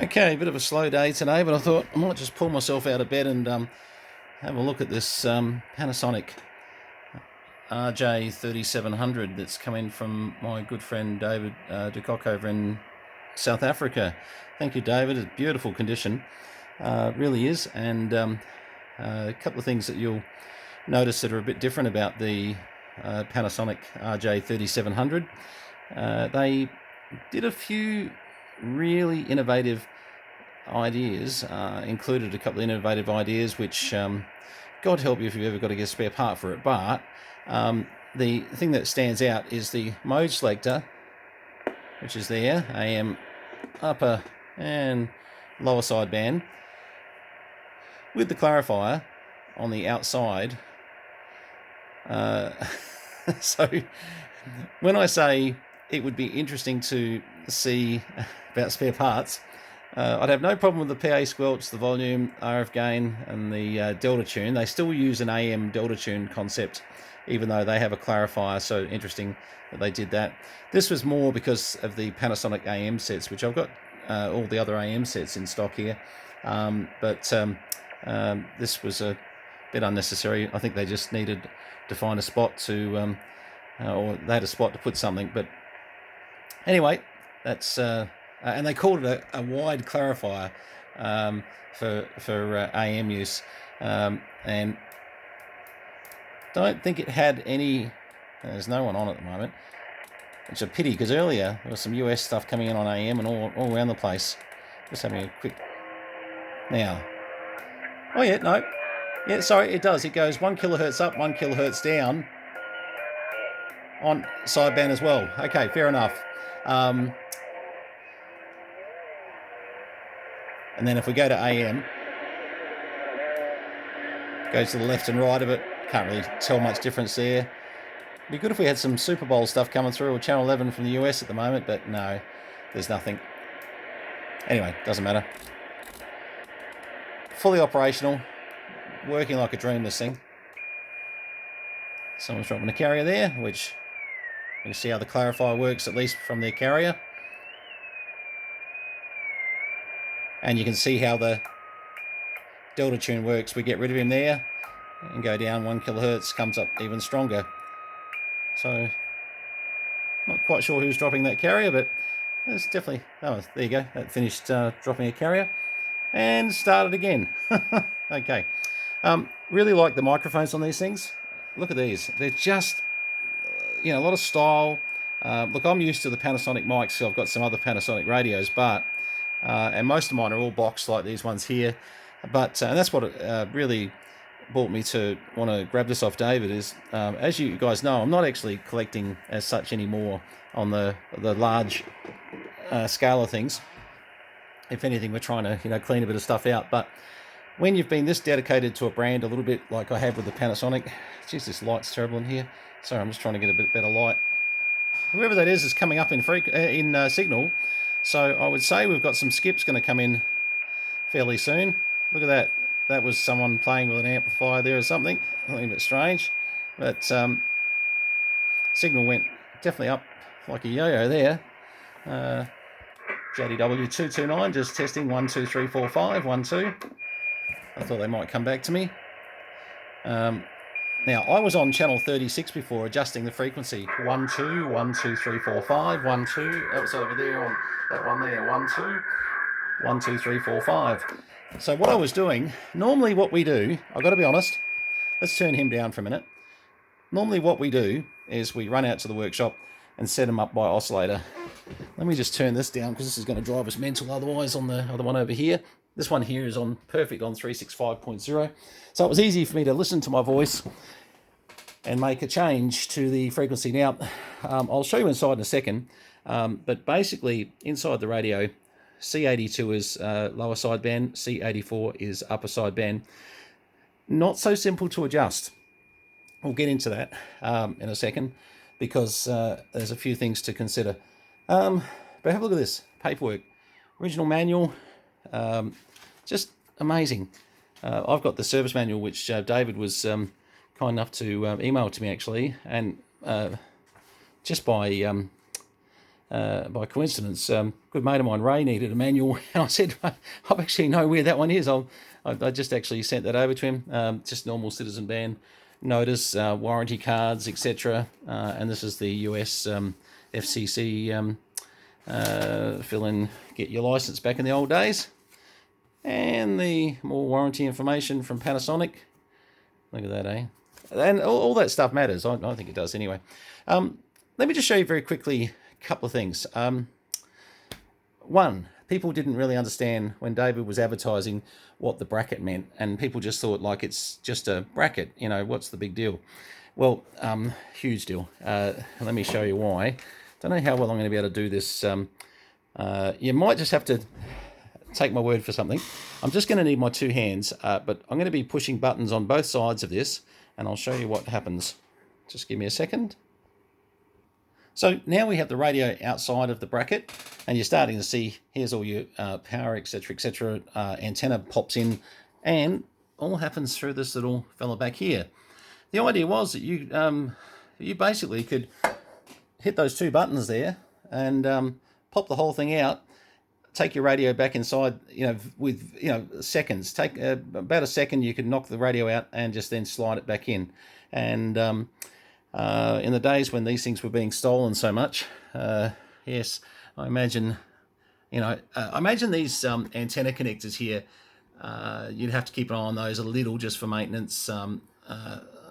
Okay, a bit of a slow day today, but I thought I might just pull myself out of bed and have a look at this Panasonic RJ-3700 that's come in from my good friend David ZS1DDK over in South Africa. Thank you, David. It's beautiful condition, really is, and a couple of things that you'll notice that are a bit different about the Panasonic RJ-3700. They did a few really innovative ideas, included a couple of innovative ideas which God help you if you've ever got to get a spare part for it, but the thing that stands out is the mode selector, which is there, AM upper and lower sideband, with the clarifier on the outside. So when I say it would be interesting to see about spare parts, I'd have no problem with the PA squelch, the volume, RF gain, and the delta tune. They still use an AM delta tune concept, even though they have a clarifier, so interesting that they did that. This was more because of the Panasonic AM sets, which I've got all the other AM sets in stock here, but this was a bit unnecessary. I think they just needed to find a spot to, or they had a spot to put something, but anyway, that's and they called it a wide clarifier for AM use, and don't think it had any. There's no one on at the moment, which is a pity because earlier there was some US stuff coming in on AM and all around the place. Just having a quick now. Oh yeah, no, yeah, sorry, it does. It goes 1 kilohertz up, 1 kilohertz down on sideband as well. Okay, fair enough. And then if we go to AM, goes to the left and right of it. Can't really tell much difference there. It'd be good if we had some Super Bowl stuff coming through, or Channel 11 from the US at the moment, but no, there's nothing. Anyway, doesn't matter. Fully operational, working like a dream, this thing. Someone's dropping a carrier there, which you can see how the clarifier works, at least from their carrier. And you can see how the delta tune works. We get rid of him there and go down 1 kilohertz, comes up even stronger. So, not quite sure who's dropping that carrier, but it's definitely, oh, there you go, that finished dropping a carrier and started again. Okay, really like the microphones on these things. Look at these, they're just, a lot of style. Look, I'm used to the Panasonic mics, so I've got some other Panasonic radios, but and most of mine are all boxed like these ones here, but and that's what really brought me to want to grab this off David is, as you guys know, I'm not actually collecting as such anymore on the large scale of things. If anything, we're trying to clean a bit of stuff out, but when you've been this dedicated to a brand a little bit like I have with the Panasonic, geez, this light's terrible in here. Sorry, I'm just trying to get a bit better light. Whoever that is coming up in signal. So I would say we've got some skips going to come in fairly soon. Look at that. That was someone playing with an amplifier there or something. A little bit strange. But signal went definitely up like a yo-yo there. JDW229 just testing 1 2 3 4 5 1 2. I thought they might come back to me. Now, I was on channel 36 before, adjusting the frequency. 1 2 1 2 3 4 5 1 2. That was over there on that one there. 1 2 1 2 3 4 5. So what I was doing, normally what we do, I've got to be honest, let's turn him down for a minute. Normally what we do is we run out to the workshop and set him up by oscillator. Let me just turn this down because this is going to drive us mental otherwise on the other one over here. This one here is on perfect on 365.0. So it was easy for me to listen to my voice and make a change to the frequency. Now, I'll show you inside in a second, but basically inside the radio, C82 is lower sideband, C84 is upper sideband. Not so simple to adjust. We'll get into that in a second because there's a few things to consider. But have a look at this paperwork. Original manual, just amazing. I've got the service manual, which David was kind enough to email to me actually, and just by by coincidence. Good mate of mine, Ray, needed a manual, and I said, I actually know where that one is. I just actually sent that over to him. Just normal citizen band notice, warranty cards, etc. And this is the US FCC fill in, get your license back in the old days. And the more warranty information from Panasonic. Look at that, eh? And all that stuff matters. I think it does anyway. Let me just show you very quickly a couple of things. One, people didn't really understand when David was advertising what the bracket meant, and people just thought, like, it's just a bracket, you know, what's the big deal? Well, huge deal. Let me show you why. Don't know how well I'm going to be able to do this. You might just have to take my word for something. I'm just going to need my two hands, but I'm going to be pushing buttons on both sides of this, and I'll show you what happens. Just give me a second. So now we have the radio outside of the bracket, and you're starting to see, here's all your power, etc., etc. Antenna pops in, and all happens through this little fella back here. The idea was that you basically could hit those two buttons there and pop the whole thing out, take your radio back inside, you know, with, you know, seconds. Take about a second, you could knock the radio out and just then slide it back in. And in the days when these things were being stolen so much, yes, I imagine, you know, I imagine these antenna connectors here, you'd have to keep an eye on those a little just for maintenance.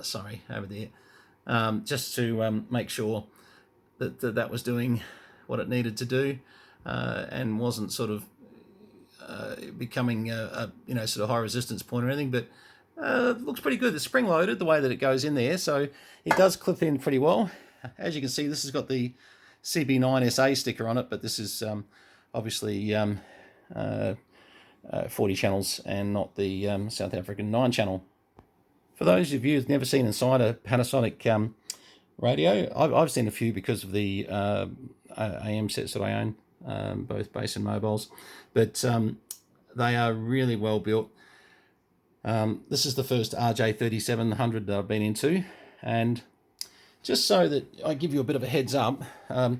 Sorry, over there, just to make sure that was doing what it needed to do, and wasn't sort of becoming a you know, sort of high resistance point or anything. But it looks pretty good. It's spring loaded the way that it goes in there, so it does clip in pretty well. As you can see, this has got the CB9 SA sticker on it, but this is obviously 40 channels and not the South African 9 channel. For those of you who've never seen inside a Panasonic radio, I've seen a few because of the AM sets that I own, both base and mobiles, but they are really well built. This is the first RJ-3700 that I've been into, and just so that I give you a bit of a heads up, wrong,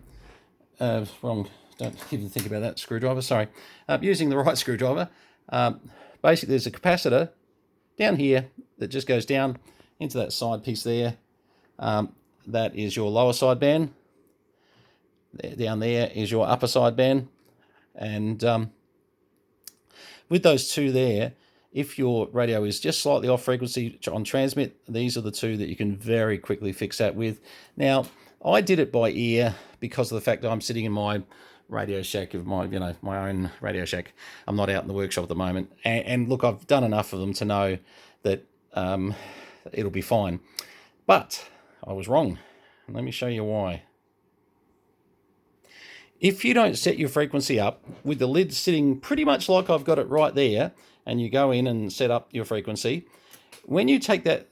don't even think about that screwdriver, sorry, using the right screwdriver, basically there's a capacitor down here that just goes down into that side piece there. That is your lower side band. Down there is your upper side band, and with those two there, if your radio is just slightly off frequency on transmit, these are the two that you can very quickly fix that with. Now, I did it by ear because of the fact that I'm sitting in my Radio Shack of my, you know, my own Radio Shack. I'm not out in the workshop at the moment, and look, I've done enough of them to know that it'll be fine. But I was wrong. Let me show you why. If you don't set your frequency up with the lid sitting pretty much like I've got it right there, and you go in and set up your frequency, when you take that,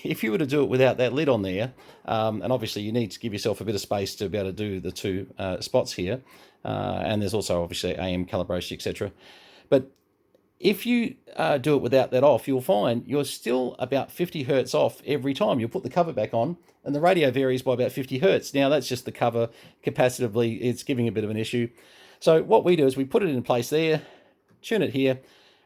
if you were to do it without that lid on there, and obviously you need to give yourself a bit of space to be able to do the two spots here, and there's also obviously AM calibration, etc. But if you do it without that off, you'll find you're still about 50 hertz off every time. You'll put the cover back on, and the radio varies by about 50 hertz. Now, that's just the cover. Capacitively, it's giving a bit of an issue. So what we do is we put it in place there, tune it here,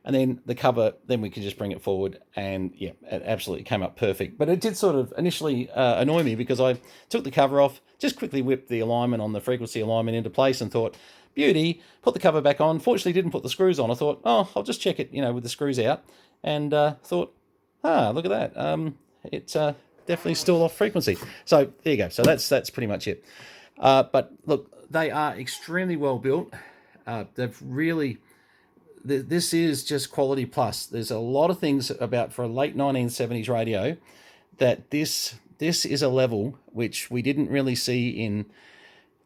and then the cover, then we can just bring it forward, and yeah, it absolutely came up perfect. But it did sort of initially annoy me because I took the cover off, just quickly whipped the alignment on the frequency alignment into place and thought, beauty, put the cover back on. Fortunately, didn't put the screws on. I thought, oh, I'll just check it, you know, with the screws out, and thought, look at that. It's definitely still off frequency. So there you go. So that's pretty much it. But look, they are extremely well built. They've really, this is just quality plus. There's a lot of things about, for a late 1970s radio, that this is a level which we didn't really see in.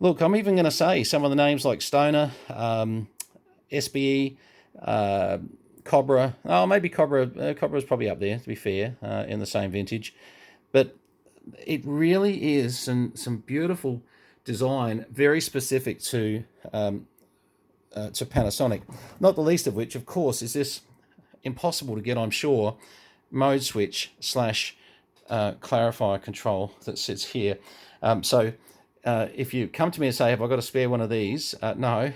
Look, I'm even going to say some of the names like Stoner, SBE, Cobra. Oh, maybe Cobra. Cobra's probably up there, to be fair, in the same vintage. But it really is some beautiful design, very specific to Panasonic. Not the least of which, of course, is this impossible to get, I'm sure, mode switch / clarifier control that sits here. So if you come to me and say, have I got a spare one of these? No.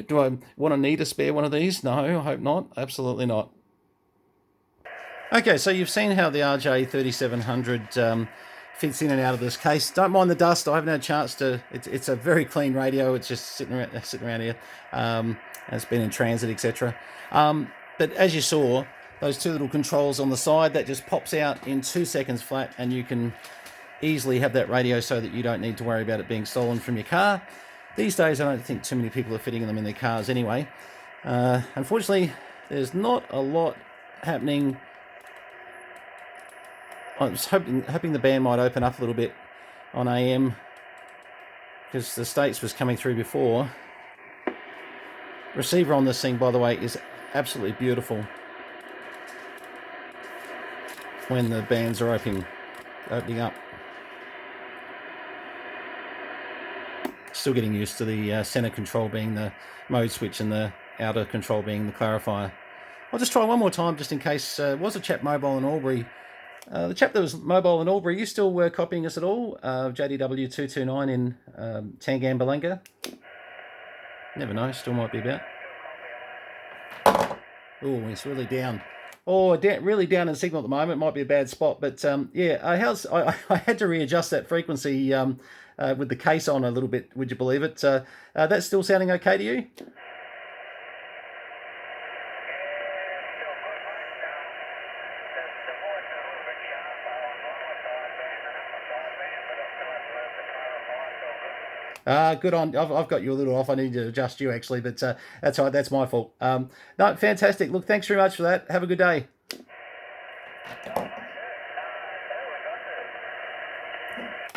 Do I need a spare one of these? No, I hope not. Absolutely not. Okay, so you've seen how the RJ-3700 fits in and out of this case. Don't mind the dust. I haven't had a chance to. It's a very clean radio. It's just sitting around here. It's been in transit, etc. But as you saw, those two little controls on the side, that just pops out in 2 seconds flat, and you can easily have that radio so that you don't need to worry about it being stolen from your car. These days, I don't think too many people are fitting them in their cars anyway. Unfortunately, there's not a lot happening. I was hoping the band might open up a little bit on AM, because the States was coming through before. Receiver on this thing, by the way, is absolutely beautiful when the bands are opening up. Still getting used to the center control being the mode switch and the outer control being the clarifier. I'll just try one more time just in case. Was a chap mobile in Albury. The chap that was mobile in Albury, you still copying us at all? JDW229 in Tangambalanga? Never know, still might be about. Oh, it's really down. Oh, really down in signal at the moment. Might be a bad spot, but yeah. I had to readjust that frequency with the case on a little bit. Would you believe it? That's still sounding okay to you? Good on. I've got you a little off. I need to adjust you actually, but that's all right. That's my fault. No, fantastic. Look, thanks very much for that. Have a good day.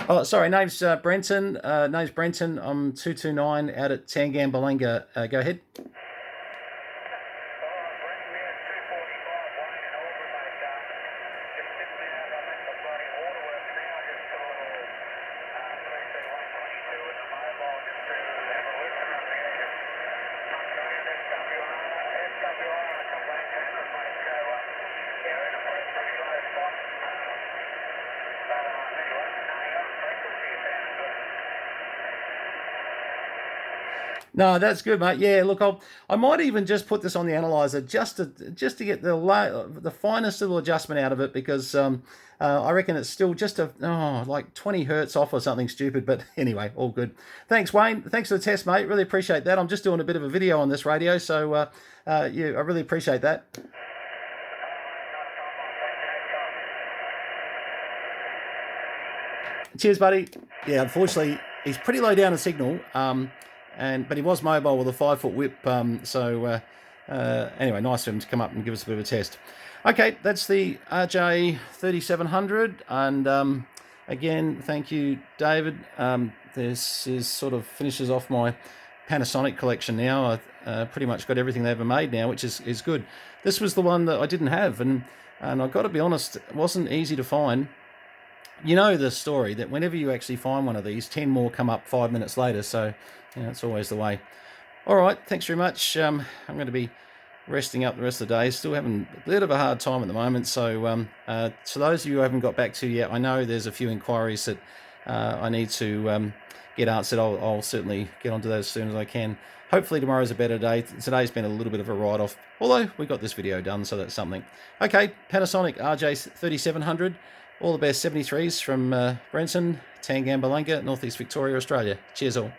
Oh, sorry. Name's Brenton. Name's Brenton. I'm 229 out at Tangambalanga. Go ahead. No, that's good, mate. Yeah, look, I might even just put this on the analyzer just to get the finest little adjustment out of it, because I reckon it's still just like 20 hertz off or something stupid. But anyway, all good. Thanks, Wayne. Thanks for the test, mate. Really appreciate that. I'm just doing a bit of a video on this radio, so yeah, I really appreciate that. Cheers, buddy. Yeah, unfortunately, he's pretty low down in signal. But he was mobile with a 5-foot whip, so anyway, nice of him to come up and give us a bit of a test. Okay, that's the RJ-3700, and again, thank you, David. This is sort of finishes off my Panasonic collection now. I've pretty much got everything they ever made now, which is good. This was the one that I didn't have, and I've got to be honest, it wasn't easy to find. You know the story that whenever you actually find one of these, 10 more come up 5 minutes later, so it's always the way. All right, thanks very much. I'm going to be resting up the rest of the day. Still having a bit of a hard time at the moment, so to those of you who haven't got back to yet, I know there's a few inquiries that I need to get answered. I'll certainly get onto those as soon as I can. Hopefully tomorrow's a better day. Today's been a little bit of a write-off, although we got this video done, so that's something. Okay, Panasonic RJ-3700. All the best 73s from Brenton, Tangambalanga, Northeast Victoria, Australia. Cheers all.